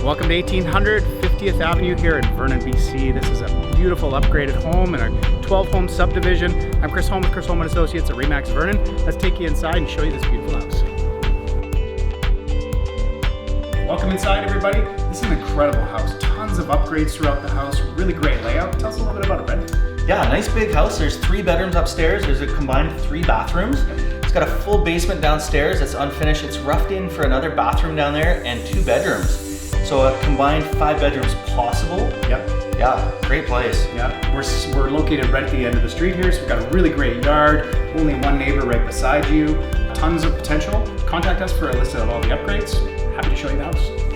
Welcome to 1800 50th Avenue here in Vernon, BC. This is a beautiful upgraded home in our 12-home subdivision. I'm Chris Holm with Chris Holm & Associates at Remax Vernon. Let's take you inside and show you this beautiful house. Welcome inside, everybody. This is an incredible house. Tons of upgrades throughout the house. Really great layout. Tell us a little bit about it, Brent. Yeah, nice big house. There's 3 bedrooms upstairs. There's a combined 3 bathrooms. It's got a full basement downstairs that's unfinished. It's roughed in for another bathroom down there and 2 bedrooms. So a combined 5 bedrooms possible. Yep. Yeah, great place. Yeah, we're located right at the end of the street here, so we've got a really great yard, only one neighbor right beside you, tons of potential. Contact us for a list of all the upgrades. Happy to show you the house.